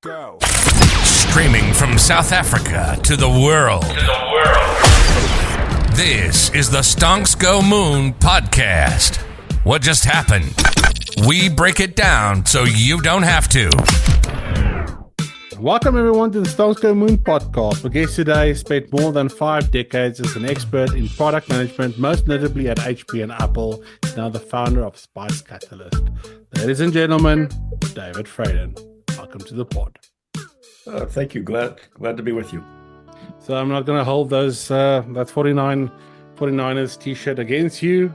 Go. Streaming from South Africa to the world. This is the Stonks Go Moon podcast. What just happened? We break it down so you don't have to. Welcome everyone to the Stonks Go Moon podcast. Our guest today spent more than 5 decades as an expert in product management, most notably at HP and Apple. He's now the founder of S.P.I.C.E Catalyst. Ladies and gentlemen, David Fradin. Welcome to the pod. Thank you. Glad to be with you. So I'm not going to hold that 49ers t-shirt against you.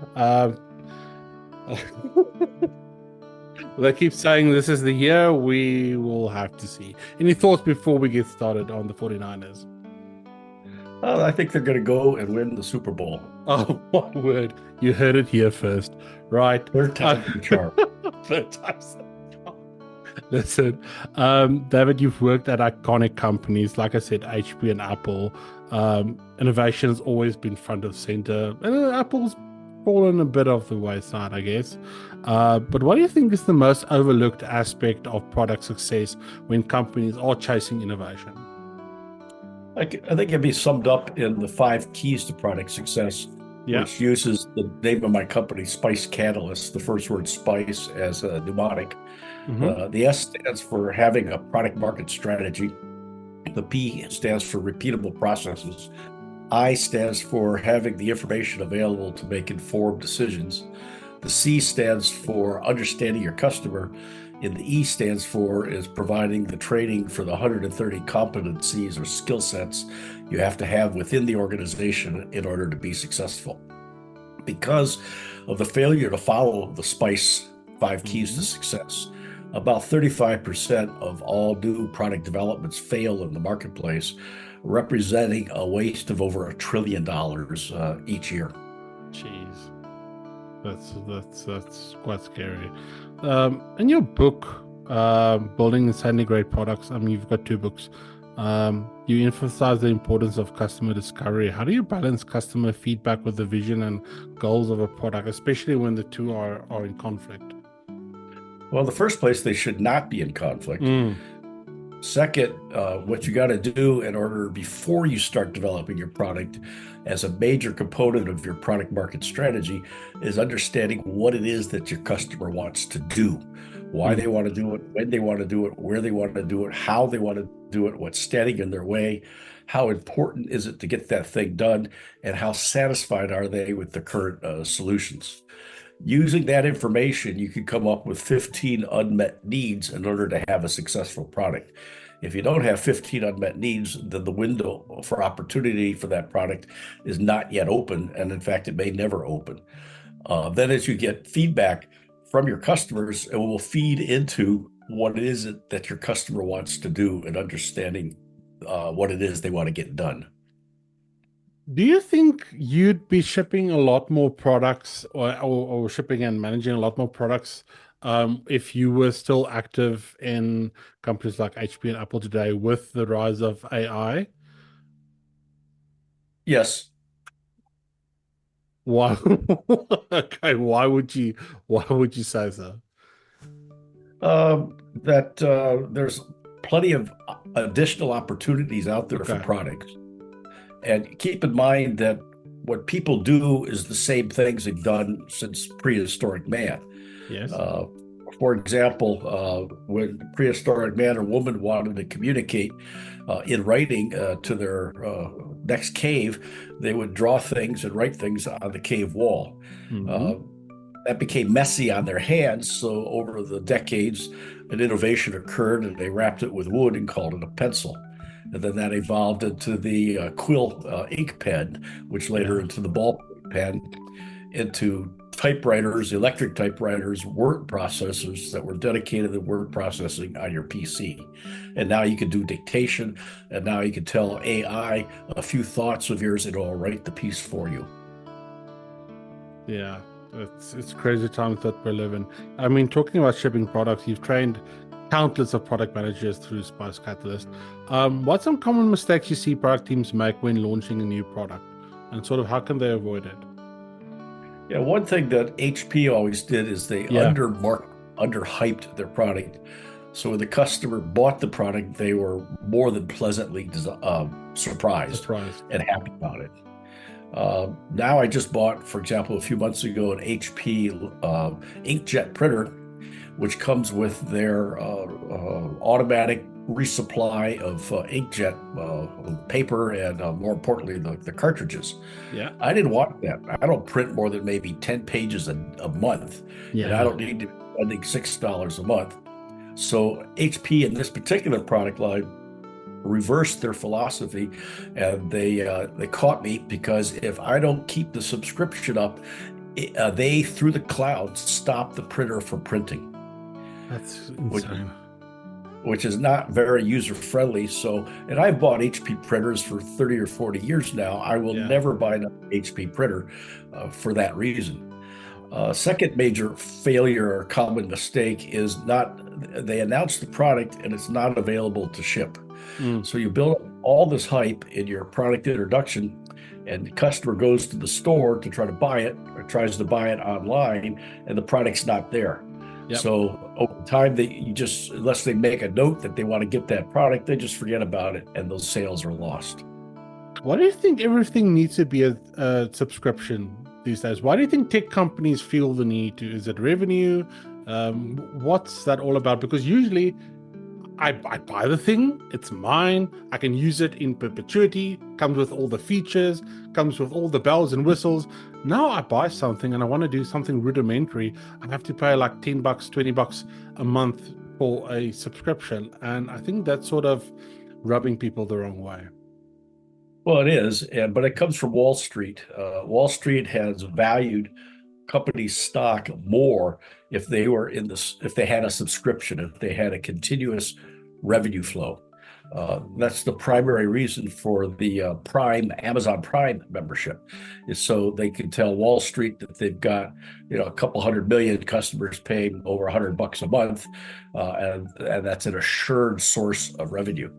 They keep saying this is the year. We will have to see. Any thoughts before we get started on the 49ers? I think they're going to go and win the Super Bowl. Oh, my word. You heard it here first. Right. Third time's the charm. Third time's the charm. Listen, David, you've worked at iconic companies, like I said, HP and Apple. Innovation has always been front of center. And Apple's fallen a bit off the wayside, I guess. But what do you think is the most overlooked aspect of product success when companies are chasing innovation? I think it can be summed up in the 5 keys to product success, which uses the name of my company, S.P.I.C.E Catalyst, the first word spice as a mnemonic. Mm-hmm. The S stands for having a product market strategy. The P stands for repeatable processes. I stands for having the information available to make informed decisions. The C stands for understanding your customer. And the E stands for is providing the training for the 130 competencies or skill sets you have to have within the organization in order to be successful. Because of the failure to follow the S.P.I.C.E 5 keys to success, about 35% of all new product developments fail in the marketplace, representing a waste of over $1 trillion each year. Jeez, that's quite scary. In your book, Building Insanely Great Products, I mean, you've got 2 books. You emphasize the importance of customer discovery. How do you balance customer feedback with the vision and goals of a product, especially when the two are in conflict? Well, in the first place, they should not be in conflict. Second, what you got to do in order before you start developing your product as a major component of your product market strategy is understanding what it is that your customer wants to do, why they want to do it, when they want to do it, where they want to do it, how they want to do it, what's standing in their way, how important is it to get that thing done, and how satisfied are they with the current solutions. Using that information, you can come up with 15 unmet needs in order to have a successful product. If you don't have 15 unmet needs, then the window for opportunity for that product is not yet open. And in fact, it may never open. Then as you get feedback from your customers, it will feed into what it is that your customer wants to do and understanding what it is they want to get done. Do you think you'd be shipping a lot more products or shipping and managing a lot more products if you were still active in companies like HP and Apple today with the rise of AI? Yes. Why? Okay, why would you say so? There's plenty of additional opportunities out there for products. And keep in mind that what people do is the same things they've done since prehistoric man. Yes. For example, when prehistoric man or woman wanted to communicate in writing to their next cave, they would draw things and write things on the cave wall. That became messy on their hands. So over the decades, an innovation occurred and they wrapped it with wood and called it a pencil. And then that evolved into the quill ink pen, which later into the ball pen, into typewriters, electric typewriters, word processors that were dedicated to word processing on your PC. And now you can do dictation, and now you can tell AI a few thoughts of yours, and it'll write the piece for you. Yeah, it's crazy times that we're living. I mean, talking about shipping products, you've trained countless of product managers through S.P.I.C.E Catalyst. What's some common mistakes you see product teams make when launching a new product, and sort of how can they avoid it? Yeah, one thing that HP always did is they underhyped their product So when the customer bought the product, they were more than pleasantly surprised and happy about it. Now I just bought, for example, a few months ago, an HP inkjet printer, which comes with their automatic resupply of inkjet paper and more importantly, the cartridges. Yeah. I didn't want that. I don't print more than maybe 10 pages a month, and I don't need to be spending $6 a month. So HP in this particular product line reversed their philosophy, and they caught me because if I don't keep the subscription up, they through the cloud stop the printer from printing. That's insane. Which is not very user friendly. So, and I've bought HP printers for 30 or 40 years now. I will never buy an HP printer for that reason. Second major failure or common mistake is they announce the product and it's not available to ship. So you build up all this hype in your product introduction, and the customer goes to the store to try to buy it or tries to buy it online, and the product's not there. Yep. So over time, unless they make a note that they want to get that product, they just forget about it, and those sales are lost. Why do you think everything needs to be a subscription these days? Why do you think tech companies feel the need to? Is it revenue? What's that all about? Because usually I buy the thing, it's mine, I can use it in perpetuity, comes with all the features, comes with all the bells and whistles. Now I buy something and I want to do something rudimentary, I have to pay like $10, $20 a month for a subscription. And I think that's sort of rubbing people the wrong way. Well, it is, but it comes from Wall Street. Wall Street has valued company's stock more if they had a subscription, if they had a continuous revenue flow. That's the primary reason for the Amazon Prime membership, is so they can tell Wall Street that they've got a couple 100 million customers paying over $100 a month, and that's an assured source of revenue.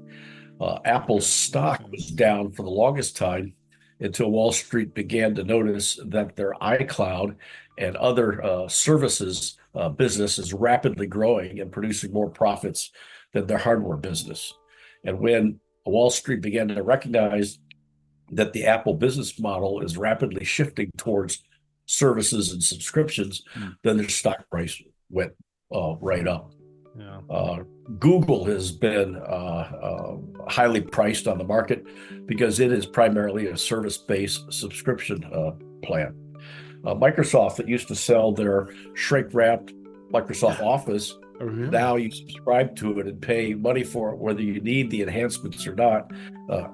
Apple's stock was down for the longest time until Wall Street began to notice that their iCloud and other services business is rapidly growing and producing more profits than their hardware business. And when Wall Street began to recognize that the Apple business model is rapidly shifting towards services and subscriptions, then their stock price went right up. Yeah. Google has been highly priced on the market because it is primarily a service-based subscription plan. Microsoft, that used to sell their shrink-wrapped Microsoft Office, now you subscribe to it and pay money for it, whether you need the enhancements or not,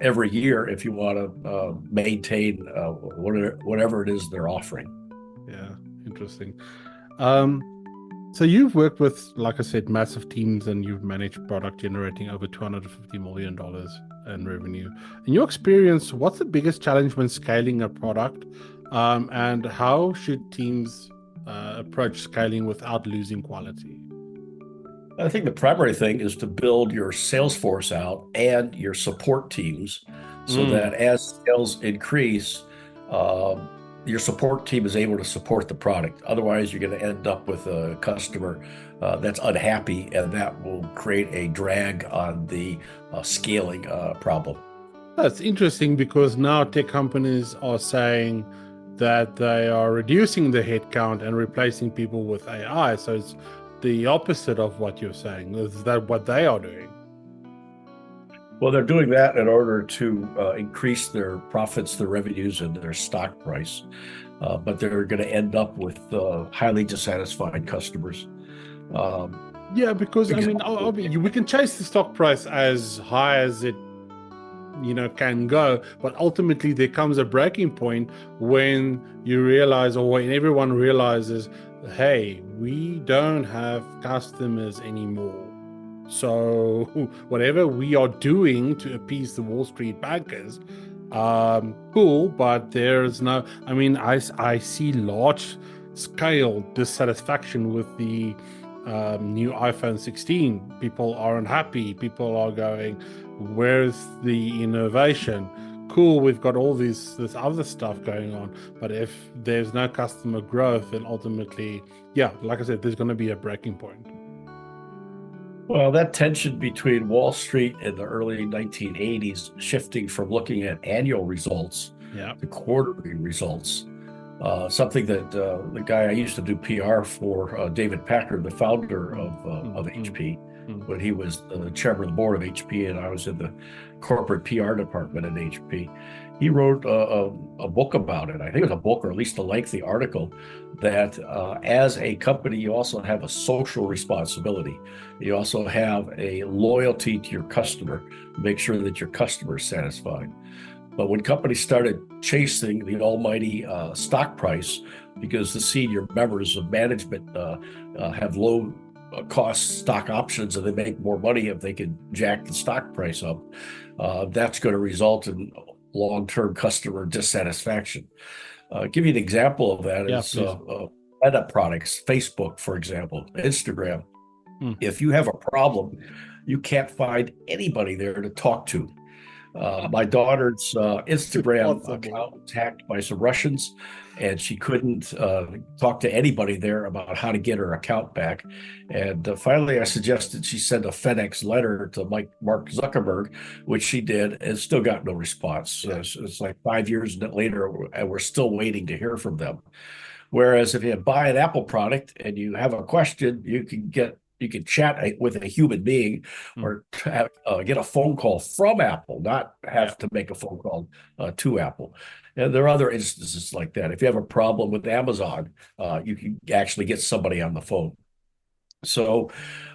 every year if you want to maintain whatever it is they're offering. Yeah, interesting. So you've worked with, like I said, massive teams, and you've managed product generating over $250 million in revenue. In your experience, what's the biggest challenge when scaling a product, and how should teams approach scaling without losing quality? I think the primary thing is to build your sales force out and your support teams so that as sales increase, your support team is able to support the product. Otherwise, you're going to end up with a customer that's unhappy, and that will create a drag on the scaling problem. That's interesting, because now tech companies are saying that they are reducing the headcount and replacing people with AI. So it's the opposite of what you're saying. Is that what they are doing? Well, they're doing that in order to increase their profits, their revenues, and their stock price. But they're going to end up with highly dissatisfied customers. Yeah, because I mean, we can chase the stock price as high as it can go, but ultimately there comes a breaking point when you realize, or when everyone realizes, hey, we don't have customers anymore. So whatever we are doing to appease the Wall Street bankers, cool, but there's no, I mean, I see large scale dissatisfaction with the new iPhone 16. People are unhappy. People are going, where's the innovation? Cool, we've got all this other stuff going on, but if there's no customer growth, then ultimately, yeah, like I said, there's going to be a breaking point. Well, that tension between Wall Street in the early 1980s, shifting from looking at annual results Yeah. to quarterly results, something that the guy I used to do PR for, David Packard, the founder of HP, when he was the chairman of the board of HP, and I was in the corporate PR department at HP. He wrote a book about it. I think it was a book, or at least a lengthy article, that as a company, you also have a social responsibility. You also have a loyalty to your customer, make sure that your customer is satisfied. But when companies started chasing the almighty stock price, because the senior members of management have low cost stock options and they make more money if they can jack the stock price up, that's going to result in long-term customer dissatisfaction. Give you an example of that is Meta products, Facebook, for example, Instagram. If you have a problem, you can't find anybody there to talk to. My daughter's Instagram account was hacked by some Russians, and she couldn't talk to anybody there about how to get her account back. And finally, I suggested she send a FedEx letter to Mark Zuckerberg, which she did, and still got no response. It's like 5 years later, and we're still waiting to hear from them. Whereas if you buy an Apple product and you have a question, you can chat with a human being or get a phone call from Apple, not have to make a phone call to Apple. And there are other instances like that. If you have a problem with Amazon, you can actually get somebody on the phone. So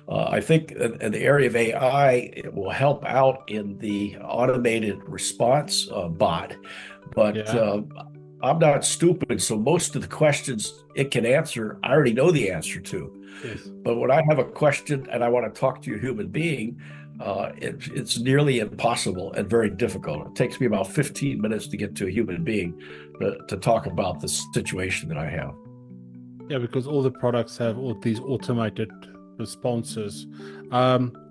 I think in the area of AI, it will help out in the automated response bot. But I'm not stupid, so most of the questions it can answer, I already know the answer to. Yes. But when I have a question and I want to talk to a human being, it's nearly impossible and very difficult. It takes me about 15 minutes to get to a human being to talk about the situation that I have. Yeah, because all the products have all these automated responses.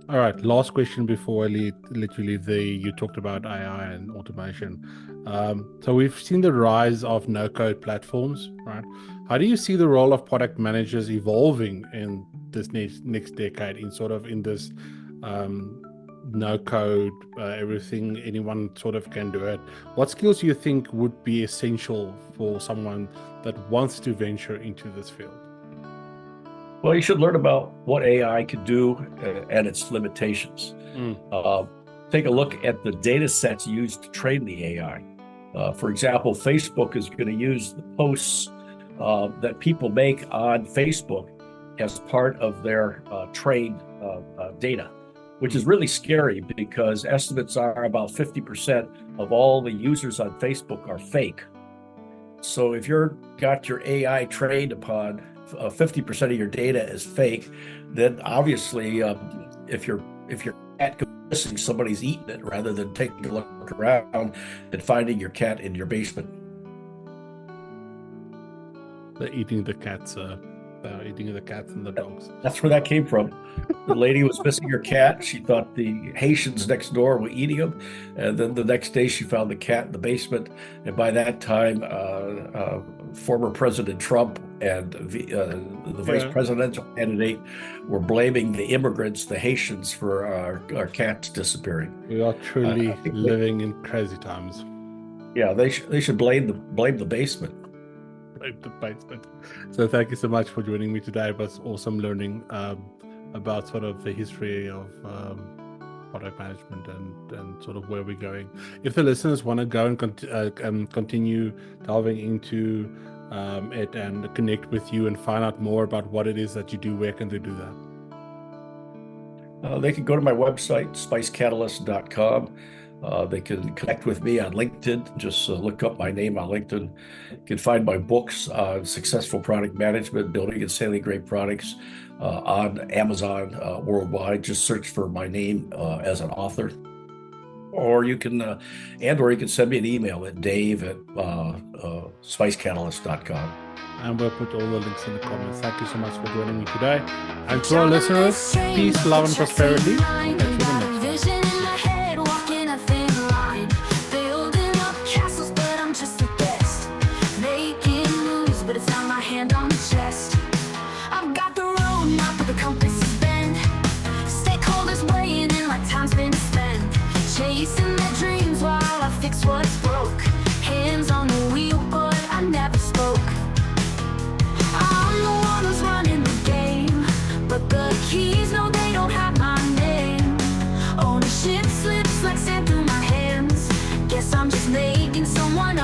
All right, last question before I let you leave. You talked about AI and automation. So we've seen the rise of no-code platforms, right? How do you see the role of product managers evolving in this next decade in this no-code, everything, anyone sort of can do it? What skills do you think would be essential for someone that wants to venture into this field? Well, you should learn about what AI can do and its limitations. Take a look at the data sets used to train the AI. For example, Facebook is going to use the posts that people make on Facebook as part of their trained data, which is really scary because estimates are about 50% of all the users on Facebook are fake. So if you've got your AI trained upon 50% of your data is fake, then obviously if your cat goes missing, somebody's eating it rather than taking a look around and finding your cat in your basement. They're eating the cats, eating the cats and the dogs. That's where that came from. The lady was missing her cat. She thought the Haitians next door were eating him. And then the next day she found the cat in the basement. And by that time, former President Trump and the vice presidential candidate were blaming the immigrants, the Haitians, for our cats disappearing. We are truly living in crazy times. Yeah, they should blame the basement. So thank you so much for joining me today. It was awesome learning about sort of the history of product management and sort of where we're going. If the listeners want to go and continue delving into it and connect with you and find out more about what it is that you do, where can they do that? They can go to my website, spicecatalyst.com. They can connect with me on LinkedIn. Just look up my name on LinkedIn. You can find my books on successful product management, building and selling great products on Amazon worldwide. Just search for my name as an author. Or you can send me an email at dave@spicecatalyst.com. And we'll put all the links in the comments. Thank you so much for joining me today. And to our listeners, peace, love, and prosperity. Catch you in the next one. I've got the road map of the compass bend. Stay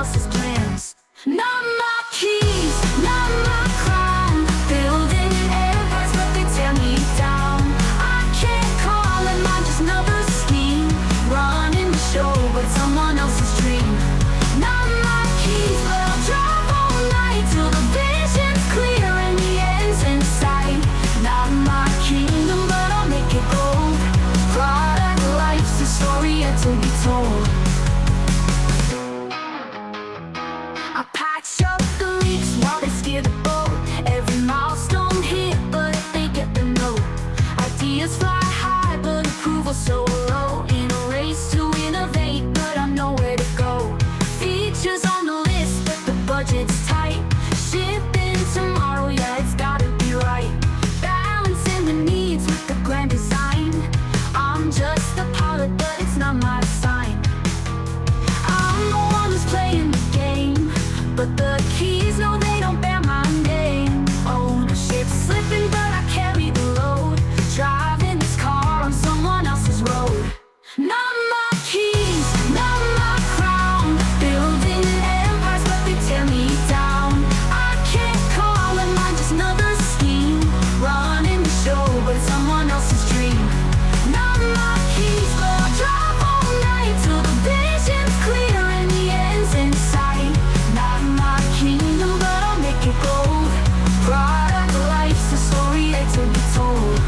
else's plans. Not my keys, not my crown. Building empires, but they tear me down. I can't call it mine, just another scheme. Running the show, but someone else's dream. Not my keys, but I'll drive all night till the vision's clear and the end's in sight. Not my kingdom, but I'll make it gold. Product life's a story yet to be told. I patch up the leaks while they steer the boat. Every milestone hit, but they get the note. Ideas fly high, but approval so low. In a race to innovate, but I know where to go. Features on the list, but the budget's tight. Shipping tomorrow, yeah, it's gotta be right. Balancing the needs with the grand design. I'm just the pilot, but it's not my sign. I'm the one who's playing the game, but the keys, no, they don't bear my name. Ownership slipping, but I carry the load. Driving this car on someone else's road. Not my keys, not my crown. Building empires, but they tear me down. I can't call it mine, just another scheme. Running the show, but it's someone else's dream. Not my keys, but I'll drive all night till the vision's clear and the end's in sight. Not my kingdom, but I'll make it gold. Product life's a story yet to be told.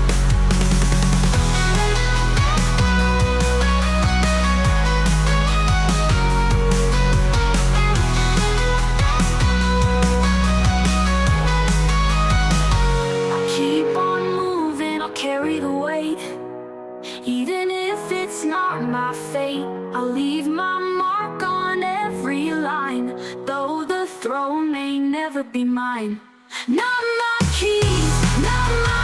I'll keep on moving, I'll carry the weight. Even if it's not my fate, I'll leave my mark on every line. Though the throne may never be mine. Not my keys, not my